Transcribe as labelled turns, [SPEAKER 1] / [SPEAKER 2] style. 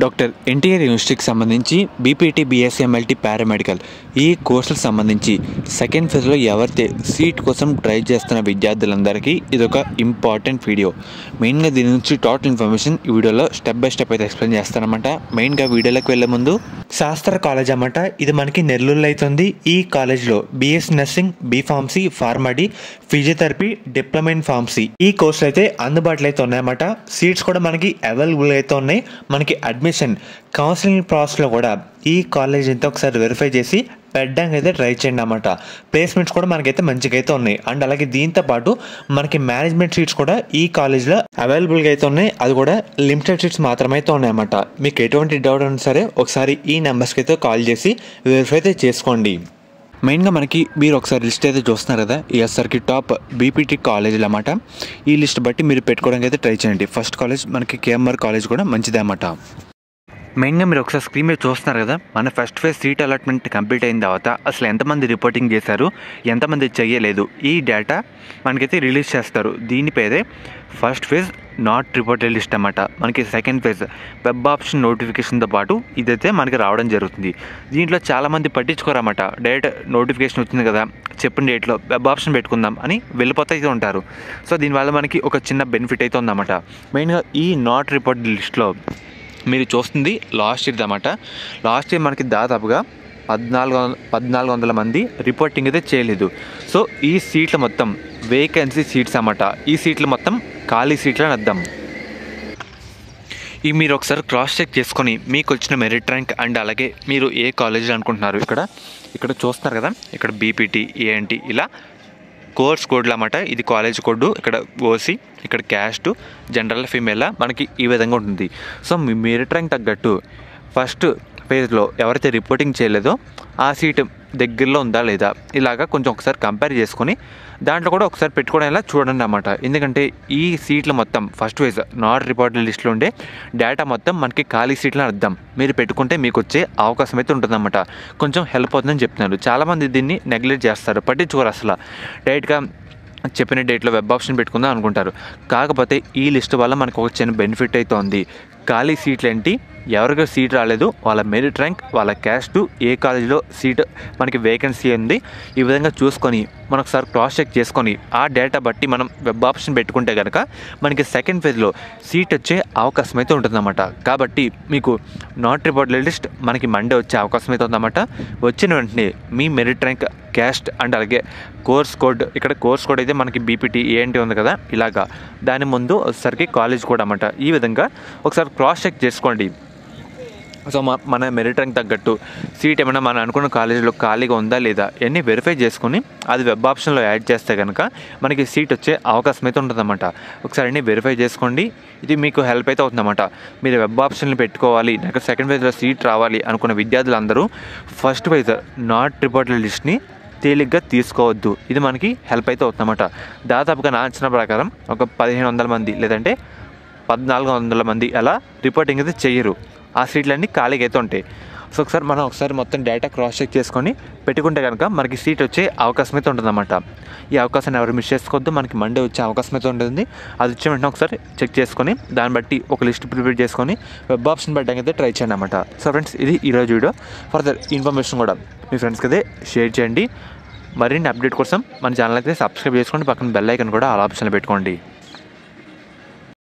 [SPEAKER 1] Doctor NTR యూనివర్సిటీకి సంబంధించి BPT BSc MLT paramedical ఈ కోర్సులకు సంబంధించి సెకండ్ ఫేజ్లో ఎవరైతే సీట్ కోసం ట్రై చేస్తున్న విద్యార్థులందరికీ ఇదొక ఇంపార్టెంట్ వీడియో. మెయిన్గా దీని నుంచి టోటల్ ఇన్ఫర్మేషన్ ఈ వీడియోలో స్టెప్ బై స్టెప్ అయితే ఎక్స్ప్లెయిన్ చేస్తానమాట. మెయిన్గా వీడియోలోకి వెళ్ళే ముందు శాస్త్ర కాలేజ్ అన్నమాట. ఇది మనకి నెల్లూరులో అవుతుంది. ఈ కాలేజ్లో BSc nursing, B Pharmacy, PharmD, physiotherapy, diploma in pharmacy ఈ కోర్సులు అయితే అందుబాటులో అయితే ఉన్నాయన్నమాట. సీట్స్ కూడా మనకి అవైలబుల్ అయితే ఉన్నాయి. మనకి అడ్మిషన్ కౌన్సిలింగ్ ప్రాసెస్లో కూడా ఈ కాలేజ్ అయితే ఒకసారి వెరిఫై చేసి పెట్టడానికి అయితే ట్రై చేయండి అన్నమాట. ప్లేస్మెంట్స్ కూడా మనకైతే మంచిగా అయితే ఉన్నాయి. అండ్ అలాగే దీంతో పాటు మనకి మేనేజ్మెంట్ సీట్స్ కూడా ఈ కాలేజ్లో అవైలబుల్గా అయితే ఉన్నాయి. అది కూడా లిమిటెడ్ సీట్స్ మాత్రమే అయితే ఉన్నాయన్నమాట. మీకు ఎటువంటి డౌట్ ఉన్నా సరే ఒకసారి ఈ నెంబర్స్కి అయితే కాల్ చేసి వెరిఫై అయితే చేసుకోండి. మెయిన్గా మనకి మీరు ఒకసారి లిస్ట్ అయితే చూస్తున్నారు కదా, ఈఎస్ఆర్కి టాప్ బీపీటీ కాలేజీలు అన్నమాట. ఈ లిస్ట్ బట్టి మీరు పెట్టుకోవడానికి అయితే ట్రై చేయండి. ఫస్ట్ కాలేజ్ మనకి కేఎంఆర్ కాలేజ్ కూడా మంచిదే అన్నమాట. మెయిన్గా మీరు ఒకసారి స్క్రీన్ మీద చూస్తున్నారు కదా, మన first phase seat allotment complete అయిన తర్వాత అసలు ఎంతమంది రిపోర్టింగ్ చేశారు, ఎంతమంది చేయలేదు, ఈ డేటా మనకైతే రిలీజ్ చేస్తారు. దీనిపైదే first phase not reported list అన్నమాట. మనకి సెకండ్ ఫేజ్ వెబ్ ఆప్షన్ నోటిఫికేషన్తో పాటు ఇదైతే మనకి రావడం జరుగుతుంది. దీంట్లో చాలామంది పట్టించుకోరన్నమాట. డైరెక్ట్ నోటిఫికేషన్ వచ్చింది కదా, చెప్పిన డేట్లో వెబ్ ఆప్షన్ పెట్టుకుందాం అని వెళ్ళిపోతూ అయితే ఉంటారు. సో దీనివల్ల మనకి ఒక చిన్న బెనిఫిట్ అయితే ఉందన్నమాట. మెయిన్గా ఈ నాట్ రిపోర్టెడ్ లిస్ట్లో మీరు చూస్తుంది లాస్ట్ ఇయర్ అన్నమాట. లాస్ట్ ఇయర్ మనకి దాదాపుగా 1400 మంది రిపోర్టింగ్ అయితే చేయలేదు. సో ఈ సీట్లు మొత్తం వేకెన్సీ సీట్స్ అన్నమాట. ఈ సీట్లు మొత్తం ఖాళీ సీట్లు అని అర్థం. ఈ మీరు ఒకసారి క్రాస్ చెక్ చేసుకొని మీకు వచ్చిన మెరిట్ ర్యాంక్ అండ్ అలాగే మీరు ఏ కాలేజీలో అనుకుంటున్నారు ఇక్కడ చూస్తున్నారు కదా, ఇక్కడ బీపీటీ, ఏఎన్టీ ఇలా కోర్స్ కోడ్లు అన్నమాట. ఇది కాలేజ్ కోడ్, ఇక్కడ ఓసీ, ఇక్కడ క్యాస్ట్, జనరల్, ఫీమేల్ మనకి ఈ విధంగా ఉంటుంది. సో మీ మెరిట్ ర్యాంక్ తగ్గట్టు ఫస్ట్ ఫేజ్లో ఎవరైతే రిపోర్టింగ్ చేయలేదో ఆ సీట్ దగ్గరలో ఉందా లేదా ఇలాగా కొంచెం ఒకసారి కంపేర్ చేసుకొని దాంట్లో కూడా ఒకసారి పెట్టుకోవడం ఇలా చూడండి అన్నమాట. ఎందుకంటే ఈ సీట్లు మొత్తం ఫస్ట్ ఫేజ్ నాట్ రిపోర్టెడ్ లిస్ట్లో ఉండే డేటా మొత్తం మనకి ఖాళీ సీట్లని అర్థం. మీరు పెట్టుకుంటే మీకు వచ్చే అవకాశం అయితే ఉంటుందన్నమాట. కొంచెం హెల్ప్ అవుతుందని చెప్తున్నారు. చాలామంది దీన్ని నెగ్లెక్ట్ చేస్తారు, పట్టించుకోరు అసలు. డైరెక్ట్గా చెప్పిన డేట్లో వెబ్ ఆప్షన్ పెట్టుకుందాం అనుకుంటారు. కాకపోతే ఈ లిస్ట్ వల్ల మనకు ఒక చిన్న బెనిఫిట్ అయితే ఉంది. ఖాళీ సీట్లు ఏంటి, ఎవరికి సీట్ రాలేదు, వాళ్ళ మెరిట్ ర్యాంక్, వాళ్ళ క్యాస్ట్, ఏ కాలేజీలో సీట్ మనకి వేకెన్సీ ఉంది, ఈ విధంగా చూసుకొని మనం ఒకసారి క్రాస్ చెక్ చేసుకొని ఆ డేటా బట్టి మనం వెబ్ ఆప్షన్ పెట్టుకుంటే కనుక మనకి సెకండ్ ఫేజ్లో సీట్ వచ్చే అవకాశం అయితే ఉంటుందన్నమాట. కాబట్టి మీకు నాట్ రిపోర్టెడ్ లిస్ట్ మనకి మండే వచ్చే అవకాశం అయితే ఉందన్నమాట. వచ్చిన వెంటనే మీ మెరిట్ ర్యాంక్, క్యాస్ట్ అండ్ అలాగే కోర్స్ కోడ్, ఇక్కడ కోర్స్ కోడ్ అయితే మనకి బీపీటీ, ఏఎన్టీ ఉంది కదా, ఇలాగా దాని ముందు వచ్చేసరికి కాలేజ్ కోడ్ అన్నమాట. ఈ విధంగా ఒకసారి క్రాస్ చెక్ చేసుకోండి. సో మన మెరిట్ ర్యాంక్ తగ్గట్టు సీట్ ఏమైనా మనం అనుకున్న కాలేజీలో ఖాళీగా ఉందా లేదా ఇవన్నీ వెరిఫై చేసుకుని అది వెబ్ ఆప్షన్లో యాడ్ చేస్తే కనుక మనకి సీట్ వచ్చే అవకాశం అయితే ఉంటుందన్నమాట. ఒకసారి అన్నీ వెరిఫై చేసుకోండి. ఇది మీకు హెల్ప్ అయితే అవుతుందన్నమాట. మీరు వెబ్ ఆప్షన్లు పెట్టుకోవాలి, నాకు సెకండ్ ఫేజ్లో సీట్ రావాలి అనుకున్న విద్యార్థులందరూ ఫస్ట్ ఫేజ్ నాట్ రిపోర్టెడ్ లిస్ట్ని తేలిగ్గా తీసుకోవద్దు. ఇది మనకి హెల్ప్ అయితే అవుతుందన్నమాట. దాదాపుగా నా అంచనా ప్రకారం ఒక 1500 మంది లేదంటే 1400 మంది అలా రిపోర్టింగ్ అయితే చెయ్యరు. ఆ సీట్లన్నీ ఖాళీగా అయితే ఉంటాయి. సో ఒకసారి మొత్తం డేటా క్రాస్ చెక్ చేసుకొని పెట్టుకుంటే కనుక మనకి సీట్ వచ్చే అవకాశం అయితే ఉంటుందన్నమాట. ఈ అవకాశాన్ని ఎవరు మిస్ చేసుకోవద్దు. మనకి మండే వచ్చే అవకాశం అయితే ఉంటుంది. అది వచ్చే వెంటనే ఒకసారి చెక్ చేసుకొని దాన్ని బట్టి ఒక లిస్ట్ ప్రిపేర్ చేసుకొని వెబ్ ఆప్షన్ పెట్టడానికి అయితే ట్రై చేయండి అన్నమాట. సో ఫ్రెండ్స్, ఇది ఈరోజు వీడియో. ఫర్దర్ ఇన్ఫర్మేషన్ కూడా మీ ఫ్రెండ్స్కి అయితే షేర్ చేయండి. మరిన్ని అప్డేట్ కోసం మన ఛానల్ అయితే సబ్స్క్రైబ్ చేసుకోండి. పక్కన బెల్ ఐకాన్ కూడా ఆల్ ఆప్షన్లో పెట్టుకోండి.